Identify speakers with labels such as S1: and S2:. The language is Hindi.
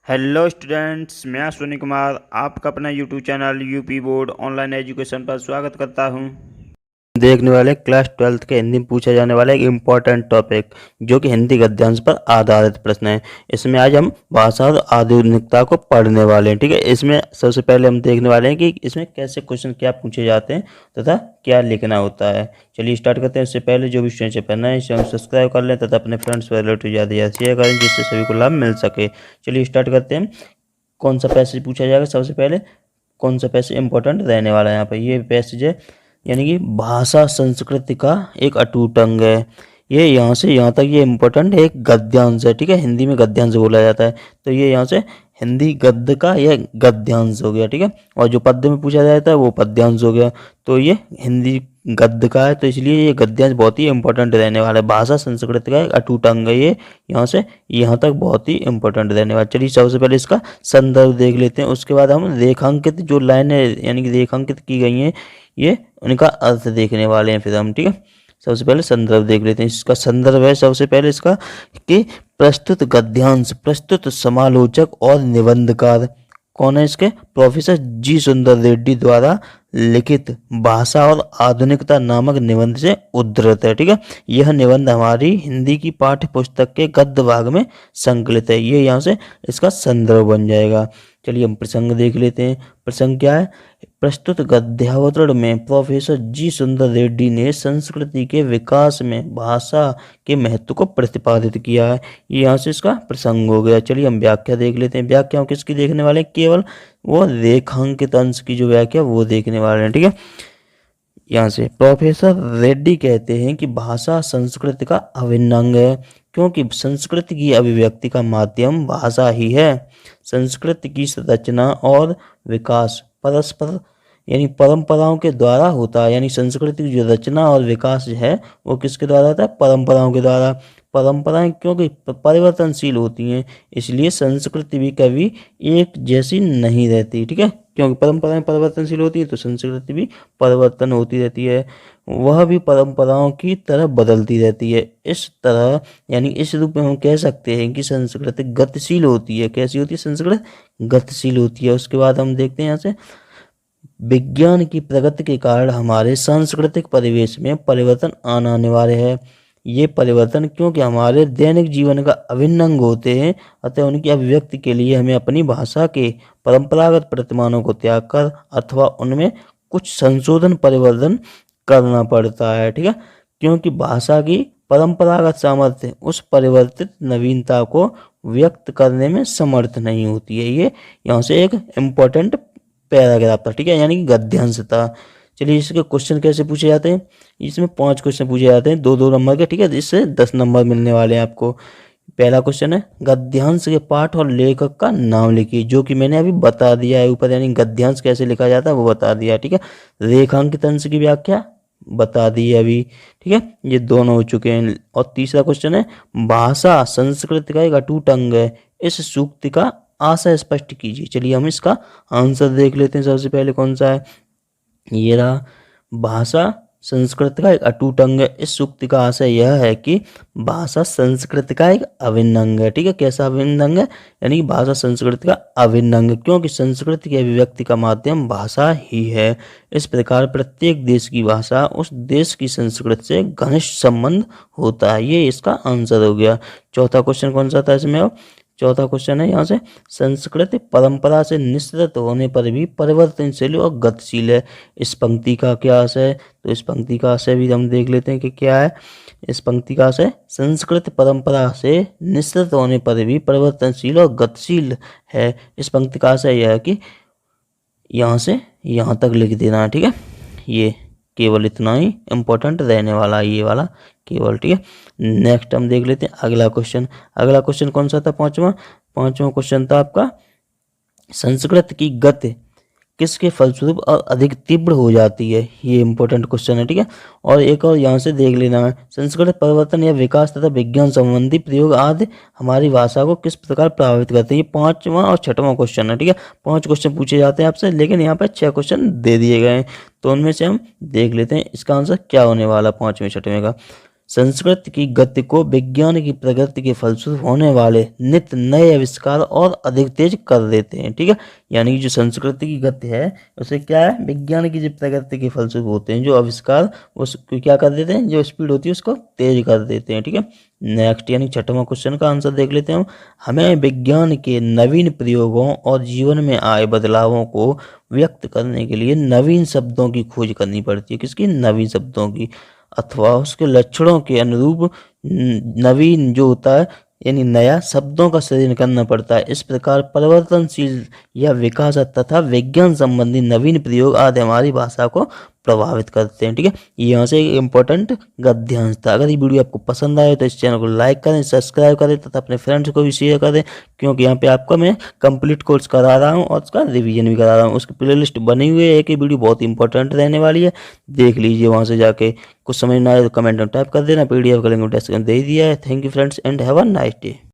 S1: हेलो स्टूडेंट्स, मैं सोनी कुमार आपका अपना YouTube channel UP board online education पर स्वागत करता हूं। देखने वाले क्लास 12th के हिंदी में पूछा जाने वाला एक इम्पॉर्टेंट टॉपिक जो कि हिंदी गद्यांश पर आधारित प्रश्न है। इसमें आज हम भाषा और आधुनिकता को पढ़ने वाले हैं। ठीक है, इसमें सबसे पहले हम देखने वाले हैं कि इसमें कैसे क्वेश्चन क्या पूछे जाते हैं तथा क्या लिखना होता है। चलिए स्टार्ट करते हैं। इससे पहले जो भी स्टूडेंट पढ़ना है इसे हम सब्सक्राइब कर लें तथा अपने फ्रेंड्स रिलेटिव ज़्यादा शेयर करें जिससे सभी को लाभ मिल सके। चलिए स्टार्ट करते हैं। कौन सा पैसेज पूछा जाएगा सबसे पहले, कौन सा पैसेज इंपॉर्टेंट रहने वाला है यहाँ पर। ये पैसेज है यानी कि भाषा संस्कृति का एक अटूट अंग है। ये यहाँ से यहाँ तक ये इम्पोर्टेंट एक गद्यांश है। ठीक है, हिंदी में गद्यांश बोला जाता है, तो ये यहाँ से हिंदी गद्य का यह गद्यांश हो गया। ठीक है, और जो पद्य में पूछा जाता है वो पद्यांश हो गया, तो ये हिंदी गद्य का है, तो इसलिए ये गद्यांश बहुत ही इंपॉर्टेंट रहने वाला है। भाषा संस्कृति का एक अटूट अंग है ये, यहाँ से यहाँ तक बहुत ही इंपॉर्टेंट रहने वाला। चलिए सबसे पहले इसका संदर्भ देख लेते हैं, उसके बाद हम रेखांकित जो लाइनें यानी कि रेखांकित की गई हैं ये उनका अर्थ देखने वाले हैं फिर हम। ठीक है, सबसे पहले संदर्भ देख लेते हैं। इसका संदर्भ है सबसे पहले इसका कि प्रस्तुत गद्यांश प्रस्तुत समालोचक और निबंधकार कौन है इसके, प्रोफेसर जी सुंदर रेड्डी द्वारा लिखित भाषा और आधुनिकता नामक निबंध से उद्धृत है। ठीक है, यह निबंध हमारी हिंदी की पाठ्य पुस्तक के गद्य भाग में संकलित है। ये यहाँ से इसका संदर्भ बन जाएगा। चलिए हम प्रसंग देख लेते हैं। प्रसंग क्या है, प्रस्तुत गद्यावतरण में प्रोफेसर जी सुंदर रेड्डी ने संस्कृति के विकास में भाषा के महत्व को प्रतिपादित किया है। ये यहाँ से इसका प्रसंग हो गया। चलिए हम व्याख्या देख लेते हैं। व्याख्या किसकी देखने वाले हैं, केवल वो रेखांकित अंश की जो व्याख्या वो देखने वाले हैं। ठीक है, यहाँ से प्रोफेसर रेड्डी कहते हैं कि भाषा संस्कृति का अभिन्न अंग है क्योंकि संस्कृति की अभिव्यक्ति का माध्यम भाषा ही है। संस्कृति की रचना और विकास परस्पर यानी परंपराओं के द्वारा होता है। यानी संस्कृति की जो रचना और विकास है वो किसके द्वारा होता है, परंपराओं के द्वारा। परंपराएं क्योंकि परिवर्तनशील होती हैं इसलिए संस्कृति भी कभी एक जैसी नहीं रहती। ठीक है, क्योंकि परंपराएं परिवर्तनशील होती है तो संस्कृति भी परिवर्तन होती रहती है, वह भी परंपराओं की तरह बदलती रहती है। इस तरह यानी इस रूप में हम कह सकते हैं कि संस्कृति गतिशील होती है। कैसी होती है, संस्कृति गतिशील होती है। उसके बाद हम देखते हैं यहाँ से विज्ञान की प्रगति के कारण हमारे सांस्कृतिक परिवेश में परिवर्तन आना अनिवार्य है। ये परिवर्तन क्योंकि हमारे दैनिक जीवन का अभिन्न अंग होते हैं, अतः उनकी अभिव्यक्ति के लिए हमें अपनी भाषा के परंपरागत प्रतिमानों को त्याग कर अथवा उनमें कुछ संशोधन परिवर्तन करना पड़ता है। ठीक है, क्योंकि भाषा की परंपरागत सामर्थ्य उस परिवर्तित नवीनता को व्यक्त करने में समर्थ नहीं होती है। ये यहाँ से एक इम्पोर्टेंट पैराग्राफ था। ठीक है, यानी कि गद्यांश था। चलिए इसके क्वेश्चन कैसे पूछे जाते हैं, इसमें 5 क्वेश्चन पूछे जाते हैं, 2-2 नंबर के। ठीक है, इससे 10 नंबर मिलने वाले हैं आपको। पहला क्वेश्चन है गद्यांश के पाठ और लेखक का नाम लिखिए, जो कि मैंने अभी बता दिया है ऊपर, यानी गद्यांश कैसे लिखा जाता है वो बता दिया। ठीक है, रेखांकित अंश की व्याख्या बता दी है अभी। ठीक है, ये दोनों हो चुके हैं। और तीसरा क्वेश्चन है भाषा संस्कृति का एक अटूट अंग है, इस सूक्ति का आशय स्पष्ट कीजिए। चलिए हम इसका आंसर देख लेते हैं। सबसे पहले कौन सा है, ये रहा, भाषा संस्कृति का एक अटूट अंग है। इस सूक्ति का आशय यह है कि भाषा संस्कृति का एक अभिन्न अंग है। ठीक है, कैसा अभिन्न अंग है, यानी कि भाषा संस्कृति का अभिन्न अंग है क्योंकि संस्कृति की अभिव्यक्ति का माध्यम भाषा ही है। इस प्रकार प्रत्येक देश की भाषा उस देश की संस्कृति से घनिष्ठ संबंध होता है। ये इसका आंसर हो गया। चौथा क्वेश्चन कौन सा था इसमें, अब चौथा क्वेश्चन है यहाँ से संस्कृति परंपरा से निःसृत होने पर भी परिवर्तनशील और गतिशील है। इस पंक्ति का क्या आशय है, तो इस पंक्ति का आशय भी हम देख लेते हैं कि क्या है। इस पंक्ति का आशय संस्कृति परंपरा से निःसृत होने पर भी परिवर्तनशील और गतिशील है। इस पंक्ति का आशय यह है कि यहाँ से यहाँ तक लिख देना है। ठीक है, ये केवल इतना ही इम्पोर्टेंट रहने वाला है ये वाला केवल। ठीक है, नेक्स्ट हम देख लेते हैं अगला क्वेश्चन। अगला क्वेश्चन कौन सा था, पांचवा क्वेश्चन था आपका संस्कृत की गति किसके फलस्वरूप और अधिक तीव्र हो जाती है। ये इंपॉर्टेंट क्वेश्चन है। ठीक है, और एक और यहाँ से देख लेना है संस्कृत परिवर्तन या विकास तथा विज्ञान संबंधी प्रयोग आदि हमारी भाषा को किस प्रकार प्रभावित करते हैं। ये 5वां और 6वां क्वेश्चन है। ठीक है, 5 क्वेश्चन पूछे जाते हैं आपसे, लेकिन यहाँ पर 6 क्वेश्चन दे दिए गए हैं, तो उनमें से हम देख लेते हैं इसका आंसर क्या होने वाला 5वें 6वें का। संस्कृत की गति को विज्ञान की प्रगति के फलस्वरूप होने वाले नित्य नए आविष्कार और अधिक तेज कर देते हैं। ठीक है, यानी कि जो संस्कृति की गति है उसे क्या है, विज्ञान की जो प्रगति के फलस्वरूप होते हैं जो आविष्कार, उसको क्या कर देते हैं, जो स्पीड होती है उसको तेज कर देते हैं। ठीक है, नेक्स्ट यानी छठवां क्वेश्चन का आंसर देख लेते हैं हम। हमें विज्ञान के नवीन प्रयोगों और जीवन में आए बदलावों को व्यक्त करने के लिए नवीन शब्दों की खोज करनी पड़ती है। किसकी, नवीन शब्दों की, अथवा उसके लक्षणों के अनुरूप नवीन जो होता है यानी नया शब्दों का सृजन करना पड़ता है। इस प्रकार परिवर्तनशील या विकास तथा विज्ञान संबंधी नवीन प्रयोग आदि हमारी भाषा को प्रभावित करते हैं। ठीक है, यहाँ से इम्पोर्टेंट गद्यांश था। अगर ये वीडियो आपको पसंद आए तो इस चैनल को लाइक करें, सब्सक्राइब करें तथा अपने फ्रेंड्स को भी शेयर करें, क्योंकि यहाँ पे आपका मैं कंप्लीट कोर्स करा रहा हूँ और उसका रिवीजन भी करा रहा हूँ। उसकी प्लेलिस्ट बनी हुई है, एक ही वीडियो बहुत इंपॉर्टेंट रहने वाली है, देख लीजिए वहाँ से जाके। कुछ समझ ना आए तो कमेंट में टाइप कर देना, PDF का लिंक डिस्क्रिप्शन दे दिया है। Thank you friends and have a nice day.